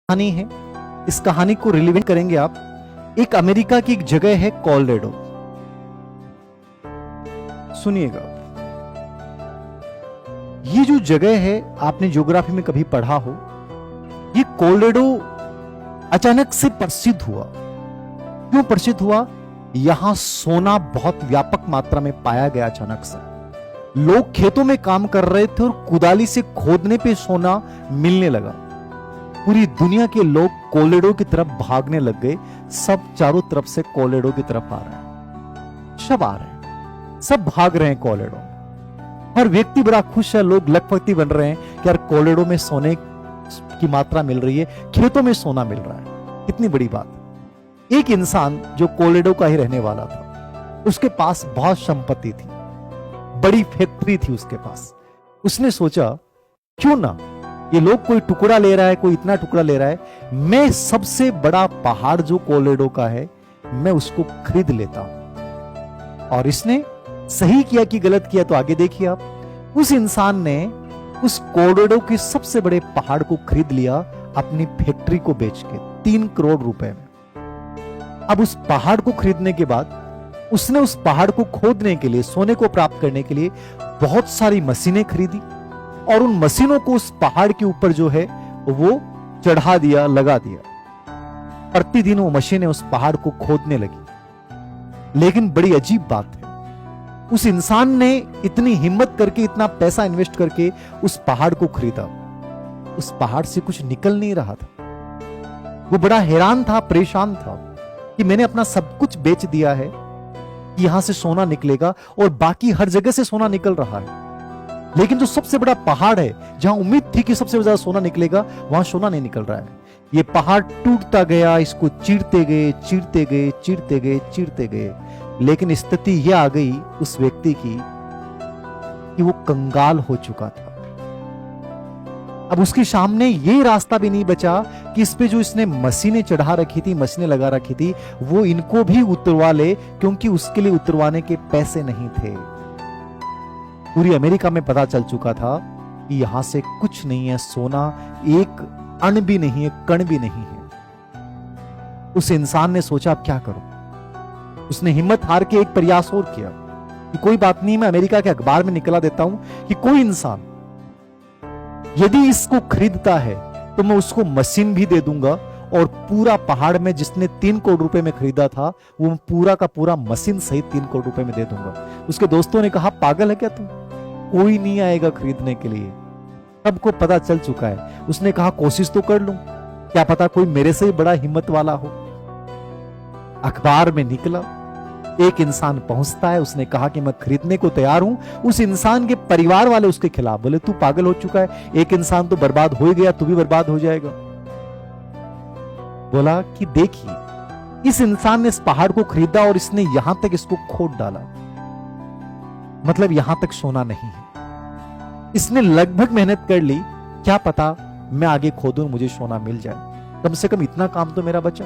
कहानी है। इस कहानी को रिलेवेंट करेंगे आप। एक अमेरिका की एक जगह है कोलोराडो। सुनिएगा, ये जो जगह है आपने ज्योग्राफी में कभी पढ़ा हो, ये कोलोराडो अचानक से प्रसिद्ध हुआ। क्यों प्रसिद्ध हुआ? यहां सोना बहुत व्यापक मात्रा में पाया गया। अचानक से लोग खेतों में काम कर रहे थे और कुदाली से खोदने पे सोना मिलने लगा। पूरी दुनिया के लोग कोलोराडो की तरफ भागने लग गए। सब चारों तरफ से कोलोराडो की तरफ आ रहे हैं, सब आ रहे हैं, सब भाग रहे हैं कोलोराडो। हर व्यक्ति बड़ा खुश है, लोग लखपति बन रहे हैं कि यार कोलोराडो में सोने की मात्रा मिल रही है, खेतों में सोना मिल रहा है। कितनी बड़ी बात। एक इंसान जो कोलोराडो का ही रहने वाला था, उसके पास बहुत संपत्ति थी, बड़ी फैक्ट्री थी उसके पास। उसने सोचा क्यों ना, ये लोग कोई टुकड़ा ले रहा है, कोई इतना टुकड़ा ले रहा है, मैं सबसे बड़ा पहाड़ जो कोलोराडो का है मैं उसको खरीद लेता हूं। और इसने सही किया कि गलत किया तो आगे देखिए आप। उस इंसान ने उस कोलोराडो के सबसे बड़े पहाड़ को खरीद लिया अपनी फैक्ट्री को बेच के 3 करोड़ रुपए में। अब उस पहाड़ को खरीदने के बाद उसने उस पहाड़ को खोदने के लिए, सोने को प्राप्त करने के लिए बहुत सारी मशीनें खरीदी और उन मशीनों को उस पहाड़ के ऊपर जो है वो चढ़ा दिया, लगा दिया। प्रतिदिन वो मशीनें उस पहाड़ को खोदने लगी। लेकिन बड़ी अजीब बात है, उस इंसान ने इतनी हिम्मत करके, इतना पैसा इन्वेस्ट करके उस पहाड़ को खरीदा, उस पहाड़ से कुछ निकल नहीं रहा था। वो बड़ा हैरान था, परेशान था कि मैंने अपना सब कुछ बेच दिया है, यहां से सोना निकलेगा और बाकी हर जगह से सोना निकल रहा है, लेकिन जो सबसे बड़ा पहाड़ है जहां उम्मीद थी कि सबसे ज्यादा सोना निकलेगा, वहां सोना नहीं निकल रहा है। ये पहाड़ टूटता गया, इसको चीरते गए, चीरते गए, चीरते गए, चीरते गए। लेकिन स्थिति यह आ गई उस व्यक्ति की कि वो कंगाल हो चुका था। अब उसके सामने ये रास्ता भी नहीं बचा कि इस पे जो इसने मशीनें चढ़ा रखी थी, मशीनें लगा रखी थी, वो इनको भी उतरवा ले, क्योंकि उसके लिए उतरवाने के पैसे नहीं थे। पूरी अमेरिका में पता चल चुका था कि यहां से कुछ नहीं है, सोना एक अण भी नहीं है, कण भी नहीं है। उस इंसान ने सोचा अब क्या करूं। उसने हिम्मत हार के एक प्रयास और किया कि कोई बात नहीं, मैं अमेरिका के अखबार में निकला देता हूं कि कोई इंसान यदि इसको खरीदता है तो मैं उसको मशीन भी दे दूंगा और पूरा पहाड़ में जिसने 3 करोड़ रुपए में खरीदा था वो पूरा का पूरा मशीन सहित 3 करोड़ रुपए में दे दूंगा। उसके दोस्तों ने कहा पागल है क्या तुम, कोई नहीं आएगा खरीदने के लिए। सबको पता चल चुका है। उसने कहा कोशिश तो कर लूं, क्या पता कोई मेरे से ही बड़ा हिम्मत वाला हो। अखबार में निकला, एक इंसान पहुंचता है, उसने कहा कि मैं खरीदने को तैयार हूं। उस इंसान के परिवार वाले उसके खिलाफ बोले तू पागल हो चुका है, एक इंसान तो बर्बाद हो ही गया, तू भी बर्बाद हो जाएगा। बोला कि देखिए, इस इंसान ने इस पहाड़ को खरीदा और इसने यहां तक इसको खोद डाला, मतलब यहां तक सोना नहीं है। इसने लगभग मेहनत कर ली, क्या पता मैं आगे खोदूं मुझे सोना मिल जाए, कम से कम इतना काम तो मेरा बचा।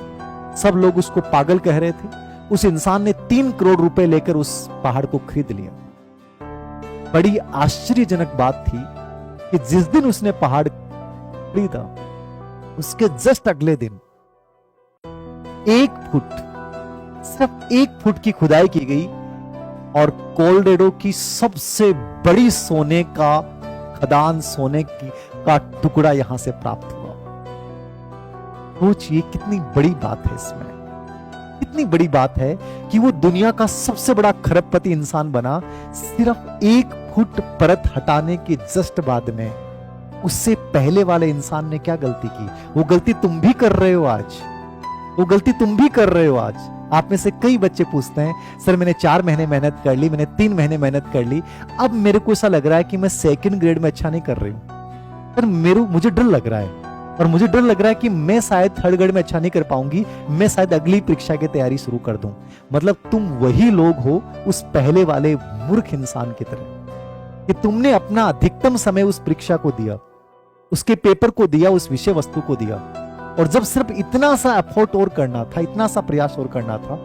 सब लोग उसको पागल कह रहे थे। उस इंसान ने 3 करोड़ रुपए लेकर उस पहाड़ को खरीद लिया। बड़ी आश्चर्यजनक बात थी कि जिस दिन उसने पहाड़ खरीदा, उसके जस्ट अगले दिन 1 फुट, सिर्फ 1 फुट की खुदाई की गई और कोलोराडो की सबसे बड़ी सोने का खदान, सोने का टुकड़ा यहां से प्राप्त हुआ। सोचिए कितनी बड़ी बात है इसमें, कितनी बड़ी बात है कि वो दुनिया का सबसे बड़ा खरबपति इंसान बना सिर्फ 1 फुट परत हटाने के जस्ट बाद में। उससे पहले वाले इंसान ने क्या गलती की? वो गलती तुम भी कर रहे हो आज, वो गलती तुम भी कर रहे हो आज। आप में से कई बच्चे पूछते हैं सर मैंने 4 महीने मेहनत कर ली, मैंने 3 महीने मेहनत कर ली, अब मेरे को ऐसा लग रहा है कि मैं 2nd ग्रेड में अच्छा नहीं कर रही हूं, पर मुझे डर लग रहा है, और मुझे डर लग रहा है कि मैं शायद 3rd ग्रेड में अच्छा नहीं कर पाऊंगी, मैं शायद अगली परीक्षा की तैयारी शुरू कर दूं। मतलब तुम वही लोग हो उस पहले वाले मूर्ख इंसान की तरह कि तुमने अपना अधिकतम समय उस परीक्षा को दिया, उसके पेपर को दिया, उस विषय वस्तु को दिया, और जब सिर्फ इतना सा एफर्ट और करना था, इतना सा प्रयास और करना था,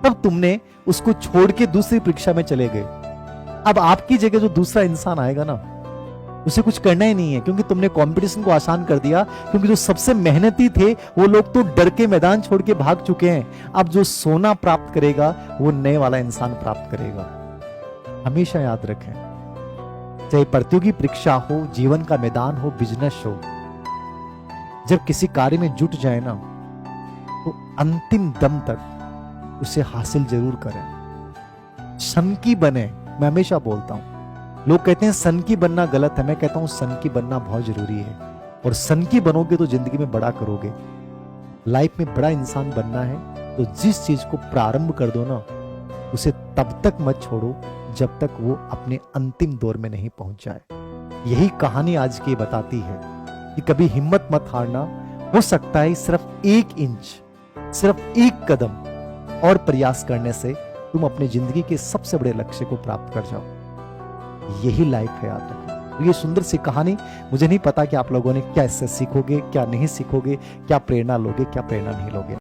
तब तुमने उसको छोड़ के दूसरी परीक्षा में चले गए। अब आपकी जगह जो दूसरा इंसान आएगा ना, उसे कुछ करना ही नहीं है, क्योंकि तुमने कंपटीशन को आसान कर दिया। क्योंकि जो सबसे मेहनती थे वो लोग तो डर के मैदान छोड़ के भाग चुके हैं। अब जो सोना प्राप्त करेगा वो नए वाला इंसान प्राप्त करेगा। हमेशा याद रखें, चाहे प्रतियोगी परीक्षा हो, जीवन का मैदान हो, बिजनेस हो, जब किसी कार्य में जुट जाए ना तो अंतिम दम तक उसे हासिल जरूर करें। सनकी बने, मैं हमेशा बोलता हूं। लोग कहते हैं सनकी बनना गलत है, मैं कहता हूं सनकी बनना बहुत जरूरी है। और सनकी बनोगे तो जिंदगी में बड़ा करोगे। लाइफ में बड़ा इंसान बनना है तो जिस चीज को प्रारंभ कर दो ना, उसे तब तक मत छोड़ो जब तक वो अपने अंतिम दौर में नहीं पहुंच जाए। यही कहानी आज की बताती है कि कभी हिम्मत मत हारना। हो सकता है सिर्फ 1 इंच, सिर्फ 1 कदम और प्रयास करने से तुम अपनी जिंदगी के सबसे बड़े लक्ष्य को प्राप्त कर जाओ। यही लाइफ है, याद रखो। तो ये सुंदर सी कहानी, मुझे नहीं पता कि आप लोगों ने क्या इससे सीखोगे, क्या नहीं सीखोगे, क्या प्रेरणा लोगे, क्या प्रेरणा नहीं लोगे।